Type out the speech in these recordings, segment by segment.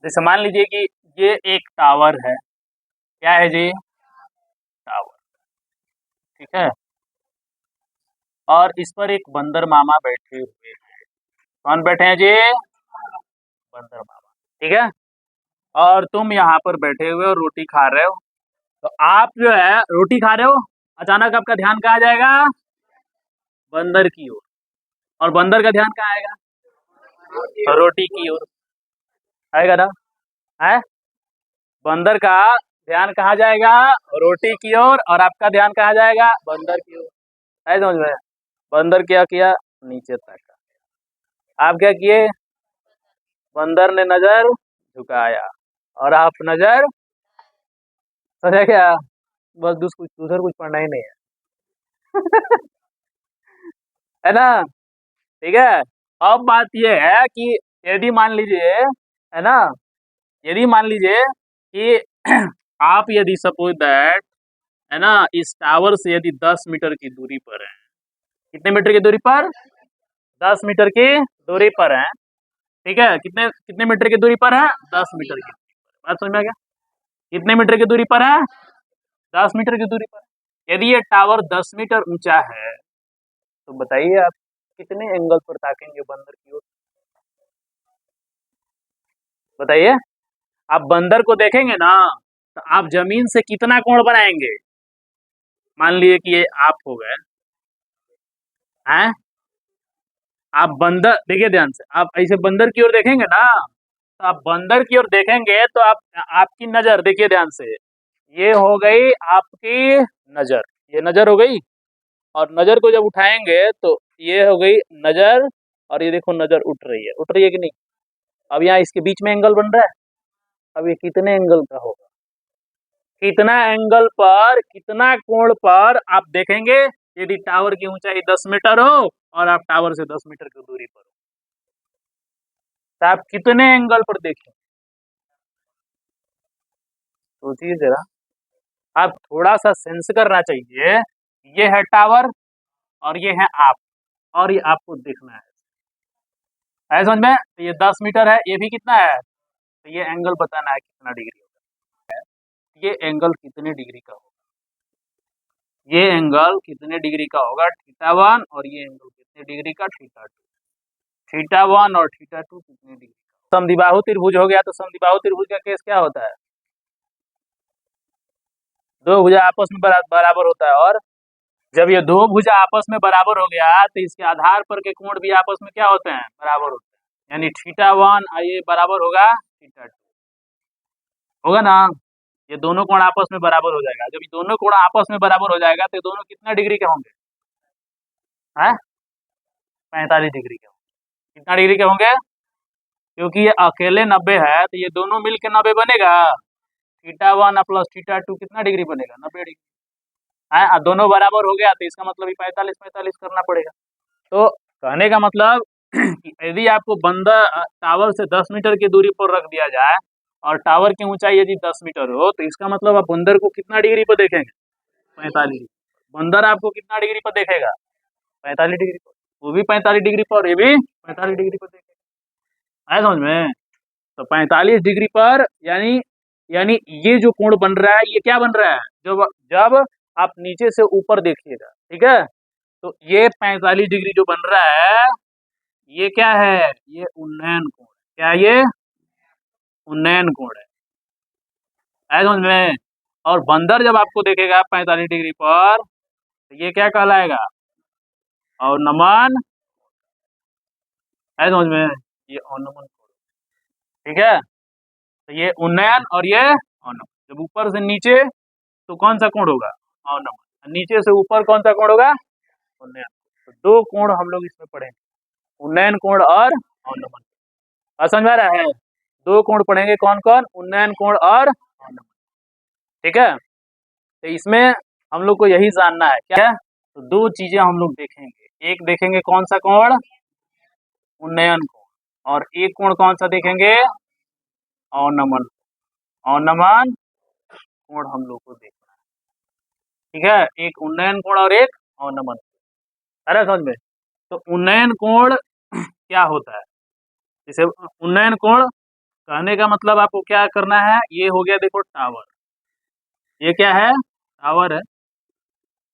जैसे मान लीजिए कि ये एक टावर है। क्या है जी? टावर। ठीक है। और इस पर एक बंदर मामा बैठे हुए हैं। कौन बैठे हैं जी? बंदर मामा। ठीक है। और तुम यहाँ पर बैठे हुए हो, रोटी खा रहे हो। तो आप जो है रोटी खा रहे हो, अचानक आपका ध्यान कहाँ जाएगा? बंदर की ओर। और बंदर का ध्यान कहाँ आएगा? रोटी की ओर आएगा ना? है। बंदर का ध्यान कहाँ जाएगा? रोटी की ओर। और आपका ध्यान कहाँ जाएगा? बंदर की ओर। है समझ में? बंदर क्या किया? नीचे ताका। आप क्या किए? बंदर ने नजर झुकाया और आप नजर, समझा क्या? बस दूसर कुछ पढ़ना ही नहीं है। है ना? ठीक है। अब बात यह है कि यदि मान लीजिए, है ना, यदि मान लीजिए कि आप यदि सपोज दैट, है ना, इस टावर से यदि 10 मीटर की दूरी पर है। कितने मीटर की दूरी पर? 10 मीटर की दूरी पर है। ठीक है। कितने कितने मीटर की दूरी पर है? 10 मीटर की। बात समझ में आ गया? कितने मीटर की दूरी पर है? 10 मीटर की दूरी पर। यदि ये टावर 10 मीटर ऊंचा है तो बताइए आप कितने एंगल पर ताकेंगे बंदर की ओर? बताइए। आप बंदर को देखेंगे ना, तो आप जमीन से कितना कोण बनाएंगे? मान लिए कि ये आप हो गए हैं। आप बंदर देखिए ध्यान से, आप ऐसे बंदर की ओर देखेंगे ना, तो आप बंदर की ओर देखेंगे तो आप, आपकी नजर देखिए ध्यान से, ये हो गई आपकी नजर। ये नजर हो गई। और नजर को जब उठाएंगे तो ये हो गई नजर। और ये देखो नजर उठ रही है कि नहीं? अब यहाँ इसके बीच में एंगल बन रहा है। अब ये कितने एंगल का होगा? कितना एंगल पर, कितना कोण पर आप देखेंगे यदि टावर की ऊंचाई 10 मीटर हो और आप टावर से 10 मीटर की दूरी पर हो? तो आप कितने एंगल पर देखें? सोचिए जरा। आप थोड़ा सा सेंस करना चाहिए। ये है टावर और ये है आप, और ये आपको देखना है समझ में? तो ये 10 मीटर है, ये भी कितना है? तो ये एंगल बताना है कितना डिग्री होगा। ये एंगल कितने डिग्री का होगा? ये एंगल कितने डिग्री का होगा? थीटा 1। और ये एंगल कितने डिग्री का? थीटा 2। थीटा 1 और थीटा 2 कितने डिग्री का? समद्विबाहु त्रिभुज हो गया। तो समद्विबाहु त्रिभुज का केस क्या होता है? दो भुजा आपस में बराबर होता है। और जब ये दो भुजा आपस में बराबर हो गया तो इसके आधार पर के कोण भी आपस में क्या होते हैं? बराबर होते हैं। यानी थीटा 1 ये बराबर होगा थीटा 2। होगा ना? ये दोनों कोण आपस में बराबर हो जाएगा। जब ये दोनों कोण आपस में बराबर हो जाएगा तो ये दोनों कितना डिग्री के होंगे? है 45 डिग्री के होंगे। कितना डिग्री के होंगे? क्योंकि ये अकेले 90 है तो ये दोनों मिलके 90 बनेगा। थीटा 1 प्लस थीटा 2 कितना डिग्री बनेगा? 90 डिग्री। है। दोनों बराबर हो गया तो इसका मतलब 45 करना पड़ेगा। तो कहने का मतलब कि यदि आपको बंदर टावर से 10 मीटर की दूरी पर रख दिया जाए और टावर की ऊंचाई यदि 10 मीटर हो तो इसका मतलब आप बंदर को कितना डिग्री पर देखेंगे? 45। बंदर आपको कितना डिग्री पर देखेगा? 45 डिग्री पर। वो भी 45 डिग्री पर और ये भी 45 डिग्री पर देखेगा। आया समझ में? तो 45 डिग्री पर यानी, यानी ये जो कोण बन रहा है ये क्या बन रहा है? जब जब आप नीचे से ऊपर देखिएगा, ठीक है, तो ये 45 डिग्री जो बन रहा है ये क्या है? ये उन्नयन कोण। क्या ये? उन्नयन कोण है। आया समझ में? और बंदर जब आपको देखेगा 45 डिग्री पर तो ये क्या कहलाएगा? और नमन। आया समझ में? ये अवनमन कोण। ठीक है। तो ये उन्नयन और ये अवनमन। जब ऊपर से नीचे तो कौन सा कोण होगा? अवनमन। नीचे से ऊपर कौन सा कोण होगा? उन्नयन। तो दो कोण हम लोग इसमें पढ़ेंगे, उन्नयन कोण और अवनमन। समझ में आ रहा है? दो कोण पढ़ेंगे, कौन कौन? उन्नयन कोण और अवनमन। ठीक है। तो इसमें हम लोग को यही जानना है क्या है? तो दो चीजें हम लोग देखेंगे। एक देखेंगे कौन सा कोण? उन्नयन कोण। और एक कोण कौन सा देखेंगे? अवनमन। अवनमन कोण हम लोग को देखना है। ठीक है। एक उन्नयन कोण और एक अवनमन। अरे समझ में? तो उन्नयन कोण क्या होता है? जैसे उन्नयन कोण कहने का मतलब आपको क्या करना है, ये हो गया देखो टावर, ये क्या है, टावर है,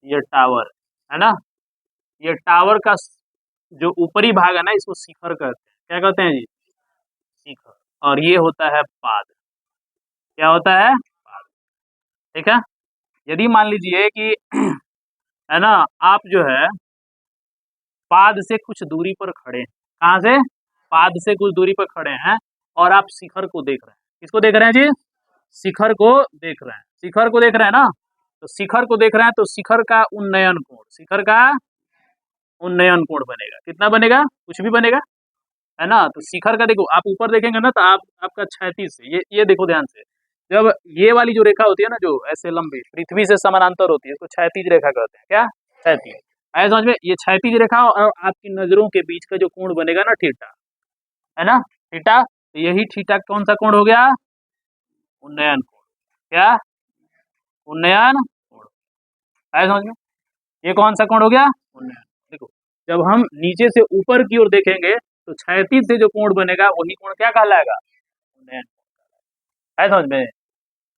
ये टावर है ना, ये टावर का जो ऊपरी भाग है ना, इसको शिखर कहते हैं। क्या कहते हैं जी, शिखर। और ये होता है पाद। क्या होता है, पाद। ठीक है। यदि मान लीजिए कि है ना, आप जो है पाद से कुछ दूरी पर खड़े हैं, कहाँ से, पाद से कुछ दूरी पर खड़े हैं, और आप शिखर को देख रहे हैं। किसको देख रहे हैं जी, शिखर को देख रहे हैं, शिखर को देख रहे हैं ना, तो शिखर को देख रहे हैं, तो शिखर का उन्नयन कोण, शिखर का उन्नयन कोण बनेगा, कितना बनेगा, कुछ भी बनेगा, है ना। तो शिखर का देखो, आप ऊपर देखेंगे ना, तो आपका क्षैतिज से ये देखो ध्यान से, जब ये वाली जो रेखा होती है ना, जो ऐसे लंबी पृथ्वी से समानांतर होती है, इसको क्षैतिज रेखा कहते हैं। क्या, क्षैतिज। ऐसे समझ में, ये क्षैतिज रेखा और आपकी नजरों के बीच का जो कोण बनेगा ना, थीटा, है ना, थीटा, तो यही थीटा कौन सा कोण हो गया, उन्नयन कोण। क्या, उन्नयन कोण। ऐसे समझ में, ये कौन सा कोण हो गया, उन्नयन। देखो, जब हम नीचे से ऊपर की ओर देखेंगे, तो क्षैतिज से जो कोण बनेगा वही कोण क्या कहलाएगा, उन्नयन। है समझ में,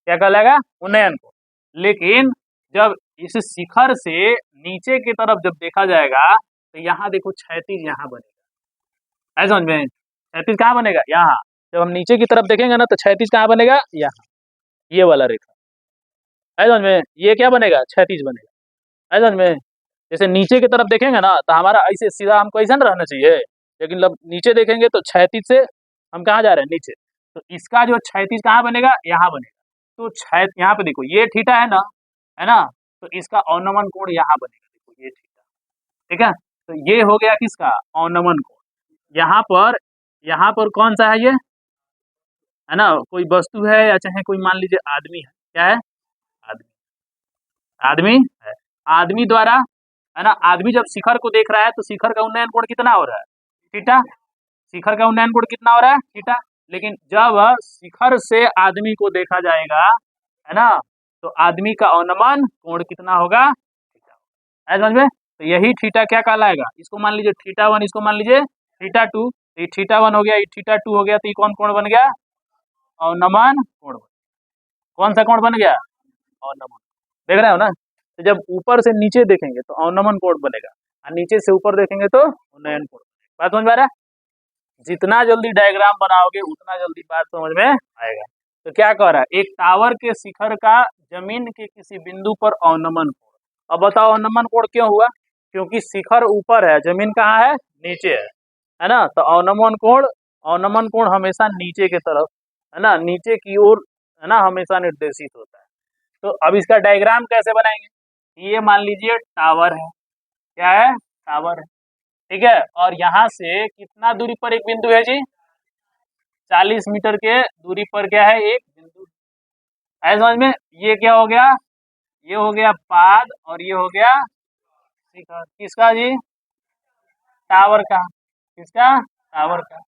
क्या कहलाएगा, उन्नयन कोण। लेकिन जब इस शिखर से नीचे की तरफ जब देखा जाएगा, तो यहाँ देखो क्षैतिज यहाँ बनेगा। है समझ में, क्षैतिज कहाँ बनेगा, यहाँ। जब हम नीचे की तरफ देखेंगे ना, तो क्षैतिज कहाँ बनेगा, यहाँ, ये वाला रेखा। है समझ में, ये क्या बनेगा, क्षैतिज बनेगा। है समझ में, जैसे नीचे की तरफ देखेंगे ना, तो हमारा ऐसे सीधा हमको ऐसा ना रहना चाहिए, लेकिन जब नीचे देखेंगे तो क्षैतिज से हम कहाँ जा रहे हैं, नीचे। तो इसका जो क्षैतिज कहाँ बनेगा, यहाँ बनेगा। तो क्षैत यहाँ पे देखो, ये थीटा है ना, तो इसका अवनमन कोण यहाँ बनेगा, देखो ये थीटा। ठीक है, तो ये हो गया किसका, अवनमन कोण। यहाँ पर कौन सा है ये, है ना, कोई वस्तु है या चाहे कोई मान लीजिए आदमी है, क्या है, आदमी, आदमी है। आदमी द्वारा, है ना, आदमी जब शिखर को देख रहा है, तो शिखर का उन्नयन कोण कितना हो रहा है, थीटा। शिखर का उन्नयन कोण कितना हो रहा है, थीटा। लेकिन जब शिखर से आदमी को देखा जाएगा, है ना, तो आदमी का अवनमन कोण कितना होगा, थीटा। समझ में, तो यही थीटा क्या कहलाएगा, इसको मान लीजिए थीटा वन, इसको मान लीजिए थीटा टू। ये थीटा वन हो गया, ये थीटा टू हो गया, तो ये कौन कोण बन गया, अवनमन कोण। कौन सा कोण बन गया, अवनमन। देख रहे हो ना, तो जब ऊपर से नीचे देखेंगे तो अवनमन कोण बनेगा, और नीचे से ऊपर देखेंगे तो उन्नयन कोण। बात समझ में आ रहा है, जितना जल्दी डायग्राम बनाओगे उतना जल्दी बात समझ में आएगा। तो क्या कह रहा है, एक टावर के शिखर का जमीन के किसी बिंदु पर अवनमन कोण। अब बताओ अवनमन कोण क्यों हुआ, क्योंकि शिखर ऊपर है, जमीन कहाँ है, नीचे है ना, तो अवनमन कोण हमेशा नीचे की तरफ, है ना, नीचे की ओर, है ना, हमेशा निर्देशित होता है। तो अब इसका डायग्राम कैसे बनाएंगे, ये मान लीजिए टावर है, क्या है, टावर है, ठीक है, और यहाँ से कितना दूरी पर एक बिंदु है जी, 40 मीटर के दूरी पर क्या है, एक बिंदु। है समझ में, ये क्या हो गया, ये हो गया पाद, और ये हो गया शिखर। किसका जी, टावर का। किसका, टावर का।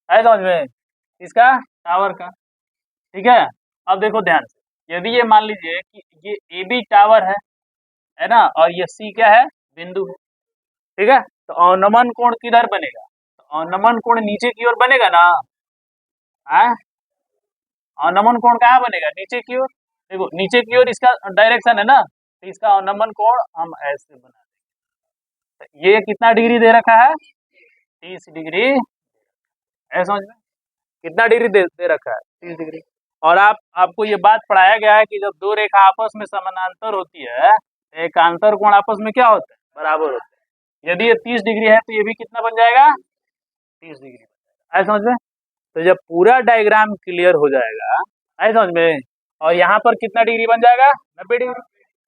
है समझ में, किसका, टावर का। ठीक है। अब देखो ध्यान से, यदि ये मान लीजिए कि ये ए बी टावर है ना, और ये सी क्या है, बिंदु है। ठीक है, तो अवनमन कोण किधर बनेगा, तो अवनमन कोण नीचे की ओर बनेगा ना, है, अवनमन कोण कहाँ बनेगा, नीचे की ओर। देखो नीचे की ओर इसका डायरेक्शन है ना, तो इसका अवनमन कोण हम ऐसे बना देंगे। ये कितना डिग्री दे रखा है, 30 डिग्री। ऐसा समझ में, कितना डिग्री दे रखा है, 30 डिग्री। और आपको ये बात पढ़ाया गया है कि जब दो रेखा आपस में समानांतर होती है, एक अंतर कोण आपस में क्या होता है, बराबर होता है। यदि ये 30 डिग्री है, तो ये भी कितना बन जाएगा, 30 डिग्री। ऐसा समझ में, तो जब पूरा डायग्राम क्लियर हो जाएगा, ऐसा समझ में, और यहाँ पर कितना डिग्री बन जाएगा, 90 डिग्री।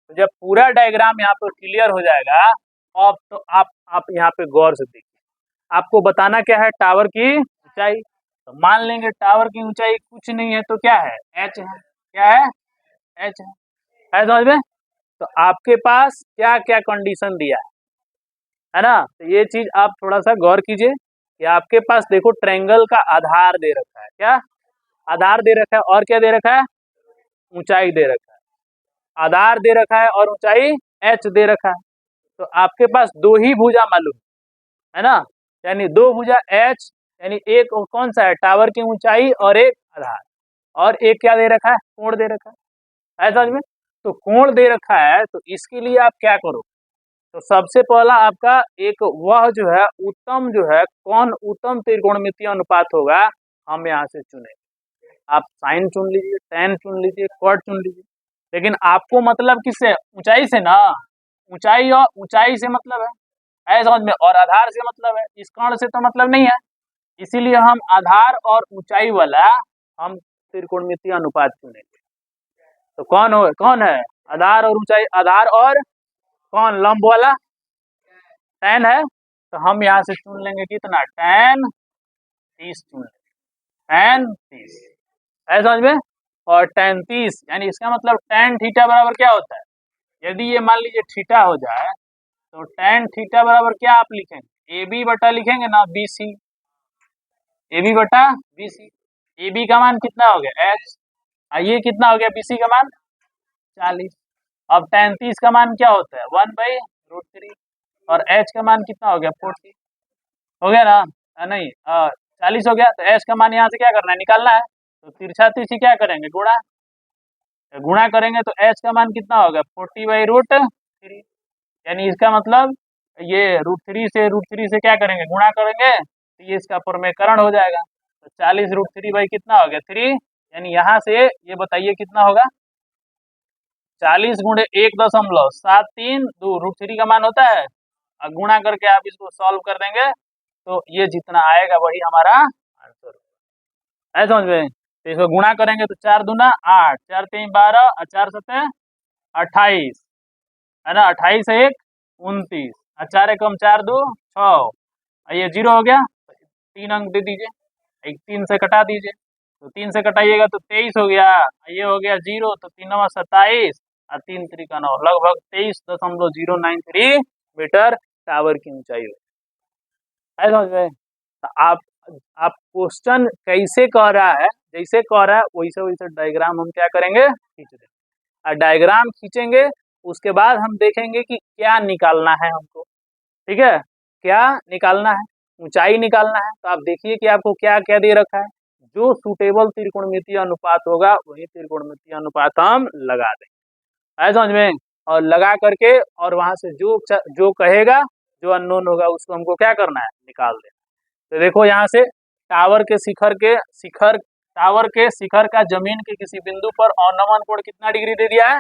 तो जब पूरा डायग्राम यहाँ पर क्लियर हो जाएगा, अब तो आप यहाँ पे गौर से देखिए, आपको बताना क्या है, टावर की ऊंचाई। तो मान लेंगे टावर की ऊंचाई कुछ नहीं है, तो क्या है, एच है। क्या है, एच है समझ में। तो आपके पास क्या क्या कंडीशन दिया है ना, तो ये चीज आप थोड़ा सा गौर कीजिए कि आपके पास देखो ट्रायंगल का आधार दे रखा है, क्या आधार दे रखा है, और क्या दे रखा है, ऊंचाई दे रखा है। आधार दे रखा है और ऊंचाई एच दे रखा है। तो आपके पास दो ही भुजा मालूम है ना, यानी दो भुजा एच, यानी एक कौन सा है, टावर की ऊंचाई, और एक आधार, और एक क्या दे रखा है, कोण दे रखा है समझ में। तो कोण दे रखा है तो इसके लिए आप क्या करो, तो सबसे पहला आपका एक वह जो है उत्तम जो है कौन उत्तम त्रिकोणमितीय अनुपात होगा, हम यहाँ से चुनेंगे। आप साइन चुन लीजिए, tan चुन लीजिए, कॉट चुन लीजिए, लेकिन आपको मतलब किससे, ऊंचाई से ना, ऊंचाई और ऊंचाई से मतलब है समझ में, और आधार से मतलब है, इस कर्ण से तो मतलब नहीं है। इसीलिए हम आधार और ऊंचाई वाला हम त्रिकोणमितीय अनुपात चुनेंगे। तो कौन है आधार और ऊंचाई, आधार और कौन लंब वाला tan है, तो हम यहाँ से चुन लेंगे कितना, tan 30 चुन लेंगे, tan 30 है समझ में। और tan 30 यानी इसका मतलब tan थीटा बराबर क्या होता है, यदि ये मान लीजिए थीटा हो जाए तो tan थीटा बराबर क्या आप लिखेंगे, ए बी बटा लिखेंगे ना बी सी, ए बी बटा बी सी। ए बी का मान कितना हो गया एच, ये कितना हो गया बी सी का मान 40। अब tan 30 का मान क्या होता है 1/√3, और एच का मान कितना हो गया 40 हो गया ना, नहीं 40 हो गया। तो एच का मान यहाँ से क्या करना है, निकालना है, तो तिरछा तिरछी क्या करेंगे, गुणा, गुणा करेंगे तो एच का मान कितना होगा 40/√3, यानी इसका मतलब ये √3 से क्या करेंगे, गुणा करेंगे तो ये इसका प्रमेयकरण हो जाएगा। तो 40√3 बाई कितना हो गया 3, यानी यहाँ से ये बताइए कितना होगा, 40 गुणे 1.73 √3 का मान होता है, और गुणा करके आप इसको सॉल्व कर देंगे तो ये जितना आएगा वही हमारा आंसर है समझ में। तो इसको गुणा करेंगे तो 4 दूना 8, 4 3 12 और 4 7 28 है ना, 28 1 29 और 4 एकम 4 2 6, ये 0 हो गया, 3 अंक दे दीजिए, एक 3 से कटा दीजिए, तो 3 से कटाइएगा तो 23 हो गया, ये हो गया 0, तो 3 9 27 और 3 3 का 9, लगभग 23.093 मीटर टावर की ऊंचाई है समझ में। तो आप क्वेश्चन कैसे कह रहा है, जैसे कह रहा है वैसे वैसे डायग्राम हम क्या करेंगे, खींच देंगे, और डायग्राम खींचेंगे उसके बाद हम देखेंगे कि क्या निकालना है हमको, ठीक है, क्या निकालना है, ऊंचाई निकालना है। तो आप देखिए कि आपको क्या क्या दे रखा है, जो सुटेबल त्रिकोणमितीय अनुपात होगा वही त्रिकोणमितीय अनुपात हम लगा देंगे, है समझ में। और लगा करके और वहां से जो कहेगा, जो अननोन होगा उसको हमको क्या करना है, निकाल देना। तो देखो यहाँ से टावर के शिखर का जमीन के किसी बिंदु पर अवनमन कोण कितना डिग्री दे दिया है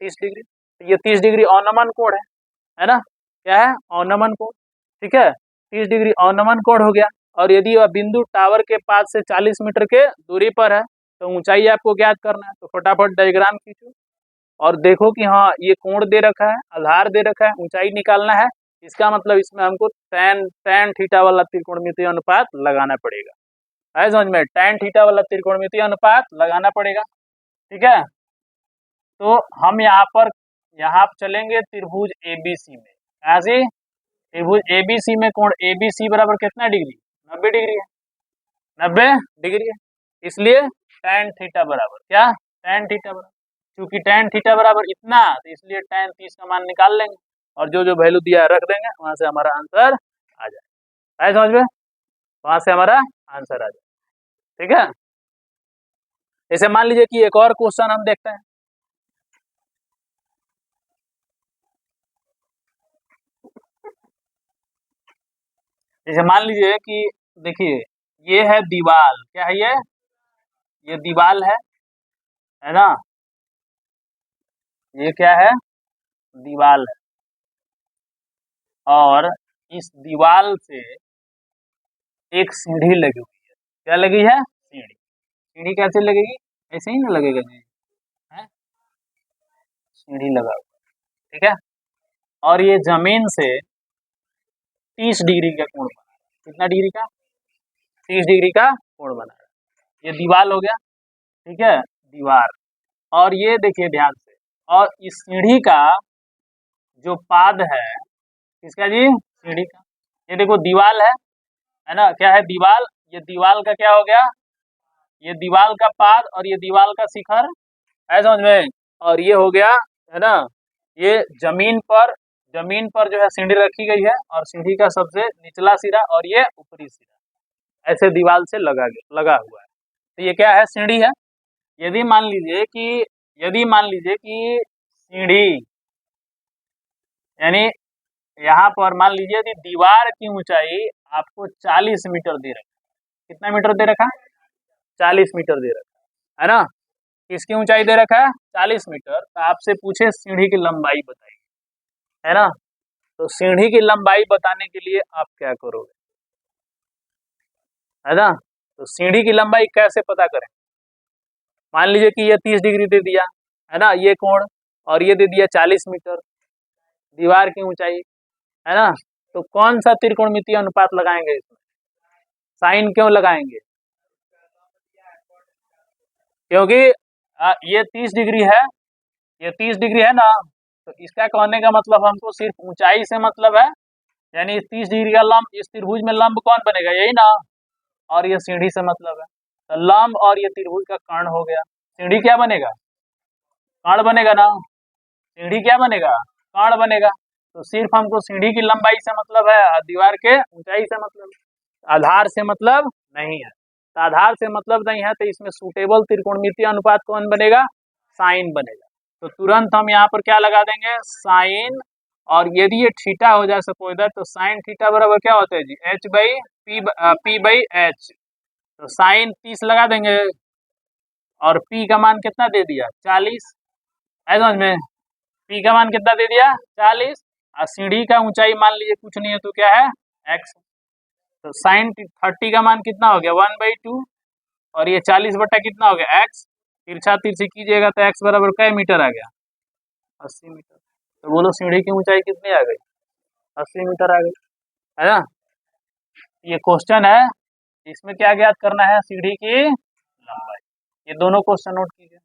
30 डिग्री, तो ये 30 डिग्री अवनमन कोण है ना, क्या है अवनमन कोण, ठीक है, 30 डिग्री अवनमन कोण हो गया। और यदि वह बिंदु टावर के पास से 40 मीटर के दूरी पर है तो ऊंचाई आपको ज्ञात करना है। तो फटाफट डायग्राम खींचो और देखो कि हाँ ये कोण दे रखा है, आधार दे रखा है, ऊंचाई निकालना है, इसका मतलब इसमें हमको tan थीटा वाला त्रिकोणमितीय अनुपात लगाना पड़ेगा, है समझ में, tan थीटा वाला त्रिकोणमितीय अनुपात लगाना पड़ेगा, ठीक है। तो हम यहाँ चलेंगे त्रिभुज एबीसी में, यहाँ से त्रिभुज एबीसी में कोण एबीसी बराबर कितना डिग्री 90 डिग्री है, 90 डिग्री है, इसलिए tan थीटा बराबर क्या, tan थीटा बराबर, क्योंकि tan थीटा बराबर इतना तो इसलिए tan 30 का मान निकाल लेंगे और जो जो वैल्यू दिया है रख देंगे, वहां से हमारा आंसर आ जाए, है समझ में, वहां से हमारा आंसर आ जाए, ठीक है। जैसे मान लीजिए कि एक और क्वेश्चन हम देखते हैं, जैसे मान लीजिए कि देखिए ये है दीवाल, क्या है ये दीवाल है ना, ये क्या है दीवाल है, और इस दीवाल से एक सीढ़ी लगी हुई है, क्या लगी है सीढ़ी, सीढ़ी कैसे लगेगी, ऐसे ही ना लगेगा जी, है सीढ़ी लगा हुआ, ठीक है, और ये जमीन से 30 डिग्री का कोण बना रहा है, कितना डिग्री का 30 डिग्री का कोण बना रहा है, ये दीवाल हो गया, ठीक है दीवार। और ये देखिए ध्यान से, और इस सीढ़ी का जो पाद है, किसका जी सीढ़ी का, ये देखो दीवाल है ना, क्या है दीवाल, ये दीवाल का क्या हो गया, ये दीवाल का पाद और ये दीवाल का शिखर, है समझ में, और ये हो गया है ना, ये जमीन पर जो है सीढ़ी रखी गई है और सीढ़ी का सबसे निचला सिरा और ये ऊपरी सिरा ऐसे दीवाल से लगा हुआ है, तो ये क्या है, सीढ़ी है। यदि मान लीजिए कि सीढ़ी, यानी यहाँ पर मान लीजिए कि दीवार की ऊंचाई आपको 40 मीटर दे रखा है। कितना मीटर दे रखा है? 40 मीटर दे रखा है ना। किसकी ऊंचाई दे रखा है? 40 मीटर। तो आपसे पूछे सीढ़ी की लंबाई बताइए, है ना। तो सीढ़ी की लंबाई बताने के लिए आप क्या करोगे, है ना। तो सीढ़ी की लंबाई कैसे पता करें? मान लीजिए कि ये 30 डिग्री दे दिया, है ना, ये कोण, और ये दे दिया 40 मीटर दीवार की ऊंचाई, है ना। तो कौन सा त्रिकोणमितीय अनुपात लगाएंगे इसमें? साइन क्यों लगाएंगे? क्योंकि ये 30 डिग्री है, ये 30 डिग्री है ना। तो इसका कहने का मतलब हमको सिर्फ ऊंचाई से मतलब है, यानी इस 30 डिग्री का लंब इस त्रिभुज में लंब कौन बनेगा, यही ना। और ये सीढ़ी से मतलब है, तो लंब और ये त्रिभुज का कर्ण हो गया। सीढ़ी क्या बनेगा? कर्ण बनेगा ना। सीढ़ी क्या बनेगा? कर्ण बनेगा। तो सिर्फ हमको सीढ़ी की लंबाई से मतलब है, दीवार के ऊंचाई से मतलब है। आधार से मतलब नहीं है। तो आधार से मतलब नहीं है तो इसमें सूटेबल त्रिकोणमितीय अनुपात कौन बनेगा? साइन बनेगा। तो तुरंत हम यहाँ पर क्या लगा देंगे? साइन। और यदि ये थीटा हो जाए सपोज दैट, तो साइन थीटा बराबर क्या होता है जी? H by P by H. तो साइन 30 लगा देंगे और पी का मान कितना दे दिया? 40। है समझ में? पी का मान कितना दे दिया? 40। और सीढ़ी का ऊंचाई मान लीजिए कुछ नहीं है तो क्या है? एक्स। तो साइन 30 का मान कितना हो गया? 1/2। और ये 40 बटा कितना हो गया? एक्स। तिरछा तिरछी कीजिएगा तो एक्स बराबर कै मीटर आ गया? 80 मीटर। तो बोलो सीढ़ी की ऊंचाई कितनी आ गई? 80 मीटर आ गई, है ना। ये क्वेश्चन है, इसमें क्या ज्ञात करना है? सीढ़ी की लंबाई। ये दोनों क्वेश्चन नोट कीजिए।